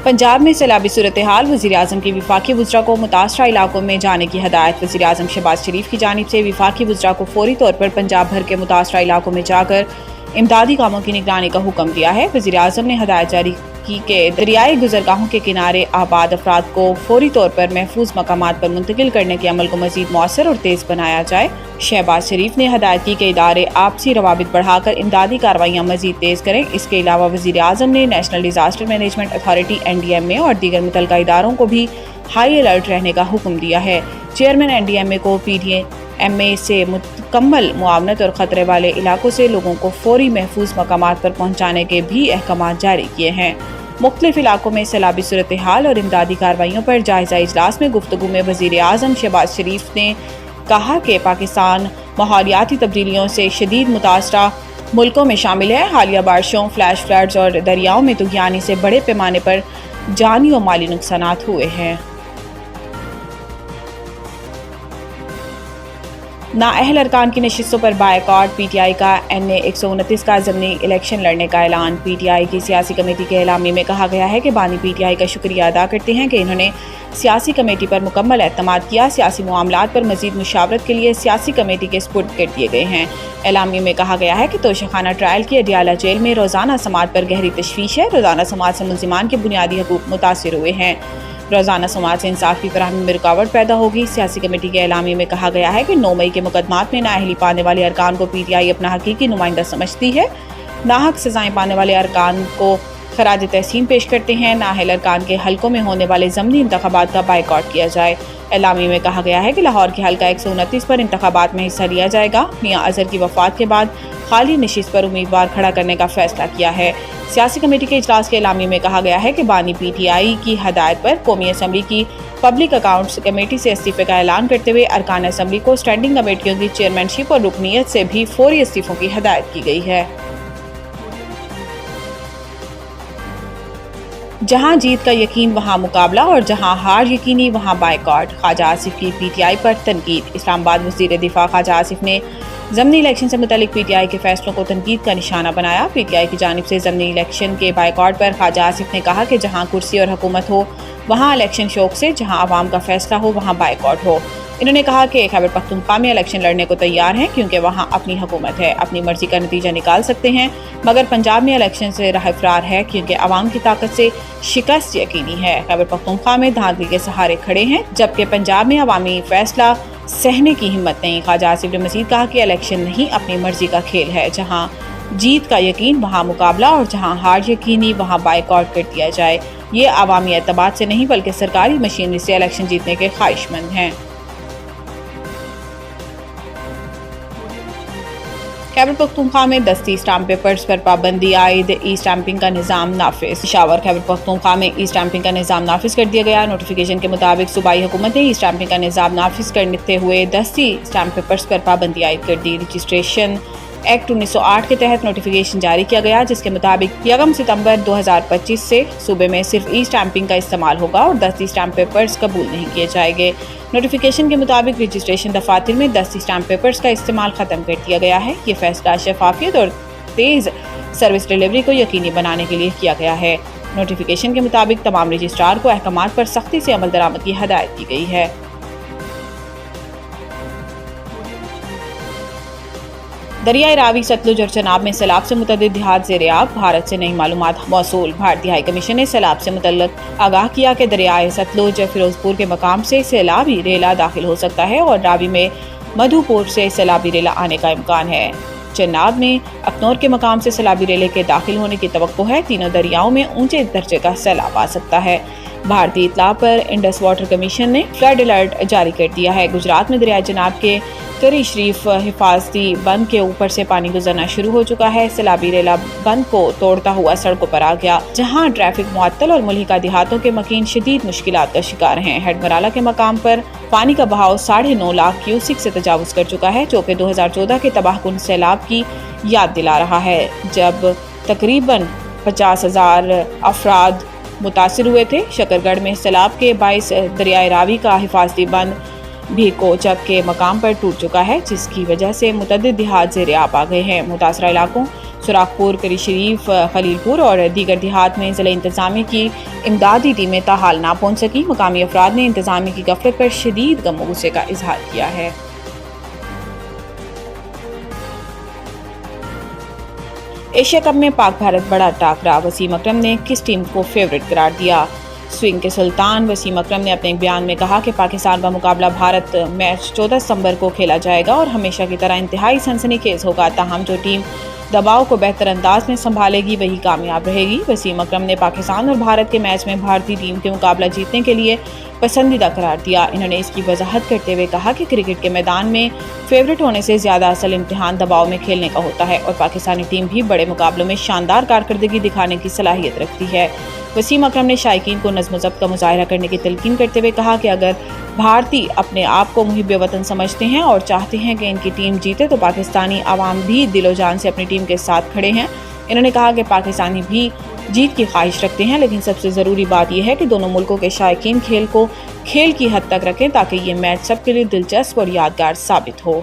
पंजाब में सैलाबी सूरत-ए-हाल, वज़ीर-ए-आज़म की वफाकी वज़रा को मुतासरा इलाकों में जाने की हदायत। वज़ीर-ए-आज़म शहबाज शरीफ की जानिब से वफाकी वज़रा को फौरी तौर पर पंजाब भर के मुतासरा इलाकों में जाकर इमदादी कामों की निगरानी का हुक्म दिया है। वज़ीर-ए-आज़म ने हदायत जारी की कि दरियाई गुज़रगाहों के किनारे आबाद अफराद को फौरी तौर पर महफूज मकामात पर मुंतकिल करने के अमल को मज़ीद मौसर और तेज़ बनाया जाए। शहबाज शरीफ ने हदायत की कि इदारे आपसी रवाबित बढ़ाकर इमदादी कार्रवाइयाँ मज़ीद तेज़ करें। इसके अलावा वज़ीर-ए-आज़म ने national disaster management authority NDMA और दीगर मुतल्लिका इदारों को भी हाई अलर्ट रहने का हुक्म दिया है। चेयरमैन NDMA को PDMA से मुकम्मल मुआवनत और ख़तरे वाले इलाकों से लोगों को फौरी महफूज मकामात पर पहुँचाने के भी अहकामात जारी किए हैं। मुख्तलिफ इलाकों में सैलाबी सूरत-ए-हाल और इमदादी कार्रवाइयों पर जायज़ा इजलास में गुफ्तगू में वज़ीर-ए-आज़म शहबाज शरीफ ने कहा कि पाकिस्तान माहौलियाती तब्दीलियों से शदीद मुतासरा मुल्कों में शामिल है। हालिया बारिशों, फ्लैश फ्लड्स और दरियाओं में तुग़यानी से बड़े पैमाने पर जानी और माली नुकसानात हुए हैं। नाअहल अरकान की नशिस्तों पर बायकॉट। PTI का NA 129 का ज़मनी इलेक्शन लड़ने का ऐलान। PTI की सियासी कमेटी के एलामी में कहा गया है कि बानी PTI का शुक्रिया अदा करते हैं कि इन्होंने सियासी कमेटी पर मुकम्मल एतमाद किया। सियासी मामलात पर मज़ीद मुशावरत के लिए सियासी कमेटी के स्पुर्द कर दिए गए हैं। एलामी में कहा गया है कि तोशाखाना ट्रायल की अडियाला जेल में रोज़ाना समात पर गहरी तशवीश है। रोज़ाना समात से मुल्ज़िमान के बुनियादी हकूक़ मुतासिर हुए हैं। रोज़ाना समाज से इंसाफ की फराहमी में रुकावट पैदा होगी। सियासी कमेटी के एलामी में कहा गया है कि 9 मई के मुकदमात में नाअहली पाने वाले अरकान को PTI अपना हकीकी नुमाइंदा समझती है। नाहक सजाएं पाने वाले अरकान को खराज तहसीन पेश करते हैं। नाअहल अरकान के हलकों में होने वाले ज़मनी इंतखाबात का बायकॉट किया जाए। एलामी में कहा गया है कि लाहौर के हल्का 129 पर इंतखाबात में हिस्सा लिया जाएगा। मियां अज़हर की वफ़ात के बाद खाली नशिस्त पर उम्मीदवार खड़ा करने का फैसला किया है। सियासी कमेटी के इजलास के एलामी में कहा गया है कि बानी PTI की हदायत पर कौमी असम्बली की पब्लिक अकाउंट्स कमेटी से इस्तीफे का ऐलान करते हुए अरकान असम्बली को स्टैंडिंग कमेटियों की चेयरमैनशिप और रुकनीत से भी फौरी इस्तीफों की हदायत की गई है। जहां जीत का यकीन वहां मुकाबला और जहां हार यकीनी वहां बायकॉट। ख्वाजा आसिफ की PTI पर तनकीद। इस्लामाबाद वज़ीर दिफा ख्वाजा आसिफ ने ज़मनी इलेक्शन से मुतल्लिक PTI के फैसलों को तनकीद का निशाना बनाया। PTI की जानिब से ज़मनी इलेक्शन के बायकॉट पर ख्वाजा आसिफ ने कहा कि जहां कुर्सी और हुकूमत हो वहां इलेक्शन शौक से, जहां आवाम का फैसला हो वहां बायकॉट हो। इन्होंने कहा कि खैबर पख्तूनख्वा में इलेक्शन लड़ने को तैयार हैं क्योंकि वहां अपनी हुकूमत है, अपनी मर्जी का नतीजा निकाल सकते हैं। मगर पंजाब में इलेक्शन से राह फरार है क्योंकि आवाम की ताकत से शिकस्त यकीनी है। खैबर पख्तूनख्वा में धांधली के सहारे खड़े हैं जबकि पंजाब में अवामी फैसला सहने की हिम्मत नहीं। ख्वाजा आसिफ ने मज़ीद कहा कि इलेक्शन नहीं अपनी मर्जी का खेल है। जहां जीत का यकीन वहां मुकाबला और जहां हार यकीनी वहां बायकॉट कर दिया जाए। ये अवामी एतमाद से नहीं बल्कि सरकारी मशीनरी से इलेक्शन जीतने के ख्वाहिशमंद हैं। खैबर पख्तूनख्वा में दस्ती स्टाम्प पेपर्स पर पाबंदी आयद। ई स्टाम्पिंग का निज़ाम नाफिज। पेशावर खैबर पख्तूनख्वा में ई स्टाम्पिंग का निज़ाम नाफिज कर दिया गया। नोटिफिकेशन के मुताबिक सूबाई हुकूमत ने ई स्टाम्पिंग का निज़ाम नाफिज करते हुए दस्ती स्टाम्प पेपर्स पर पाबंदी आयद कर दी। रजिस्ट्रेशन एक्ट 1908 के तहत नोटिफिकेशन जारी किया गया जिसके मुताबिक 1 सितंबर 2025 से सूबे में सिर्फ ई स्टाम्पिंग का इस्तेमाल होगा और दस्ती स्टाम्प पेपर्स कबूल नहीं किए जाएंगे। नोटिफिकेशन के मुताबिक रजिस्ट्रेशन दफातर में दस्ती स्टाम्प पेपर्स का इस्तेमाल ख़त्म कर दिया गया है। ये फैसला शफाफियत और तेज़ सर्विस डिलीवरी को यकीनी बनाने के लिए किया गया है। नोटिफिकेशन के मुताबिक तमाम रजिस्ट्रार को अहकामात पर सख्ती से अमल दरामद की हदायत की गई है। दरियाए रावी, सतलुज और चनाब में सैलाब से मुतअद्दिद देहात ज़ेर-ए-आब। भारत से नई मालूमात मौसूल। भारतीय हाई कमीशन ने सैलाब से मुतल्लिक आगाह किया कि दरियाए सतलुज फिरोजपुर के मकाम से सैलाबी रेला दाखिल हो सकता है और रावी में मधुपुर से सैलाबी रेला आने का इम्कान है। चनाब में अखनौर के मकाम से सैलाबी रेले के दाखिल होने की तवक्को है। तीनों दरियाओं में ऊंचे दर्जे का सैलाब आ सकता है। भारतीय इत्तला पर इंडस वाटर कमीशन ने फ्लड अलर्ट जारी कर दिया है। गुजरात में दरिया जनाब के करी शरीफ हिफाजती बंद के ऊपर से पानी गुजरना शुरू हो चुका है। सैलाबी रेला बंद को तोड़ता हुआ सड़कों पर आ गया जहां ट्रैफिक मुअत्तल और मुल्हिका देहातों के मकीन शदीद मुश्किलात का शिकार हैं। हेडमराला के मकाम पर पानी का बहाव 9.5 लाख क्यूसिक से तजावुज कर चुका है जो कि 2014 के तबाहकुन सैलाब की याद दिला रहा है जब तकरीबन 50,000 अफराद मुतासिर हुए थे। शकरगढ़ में सैलाब के बाइस दरियाए रावी का हिफाजती बंद بھی کوچک کے مقام پر ٹوٹ چکا ہے، جس کی وجہ سے متعدد دیہات زیر آب آ گئے ہیں۔ متاثرہ علاقوں سوراخ پور، کری شریف، خلیل پور اور دیگر دیہات میں ضلع انتظامیہ کی امدادی ٹیمیں تاحال نہ پہنچ سکیں۔ مقامی افراد نے انتظامیہ کی غفلت پر شدید غم و غصے کا اظہار کیا ہے۔ ایشیا کپ میں پاک بھارت بڑا ٹاکرا، وسیم اکرم نے کس ٹیم کو فیورٹ قرار دیا؟ سوئنگ کے سلطان وسیم اکرم نے اپنے ایک بیان میں کہا کہ پاکستان کا مقابلہ بھارت میچ 14 ستمبر کو کھیلا جائے گا اور ہمیشہ کی طرح انتہائی سنسنی خیز ہوگا، تاہم جو ٹیم دباؤ کو بہتر انداز میں سنبھالے گی وہی کامیاب رہے گی۔ وسیم اکرم نے پاکستان اور بھارت کے میچ میں بھارتی ٹیم کے مقابلہ جیتنے کے لیے پسندیدہ قرار دیا۔ انہوں نے اس کی وضاحت کرتے ہوئے کہا کہ کرکٹ کے میدان میں فیورٹ ہونے سے زیادہ اصل امتحان دباؤ میں کھیلنے کا ہوتا ہے اور پاکستانی ٹیم بھی بڑے مقابلوں میں شاندار کارکردگی دکھانے کی صلاحیت رکھتی ہے۔ وسیم اکرم نے شائقین کو نظم و ضبط کا مظاہرہ کرنے کی تلقین کرتے ہوئے کہا کہ اگر بھارتی اپنے آپ کو محب وطن سمجھتے ہیں اور چاہتے ہیں کہ ان کی ٹیم جیتے تو پاکستانی عوام بھی دل و جان سے اپنی ٹیم کے ساتھ کھڑے ہیں۔ انہوں نے کہا کہ پاکستانی بھی جیت کی خواہش رکھتے ہیں، لیکن سب سے ضروری بات یہ ہے کہ دونوں ملکوں کے شائقین کھیل کو کھیل کی حد تک رکھیں تاکہ یہ میچ سب کے لیے دلچسپ اور یادگار ثابت ہو۔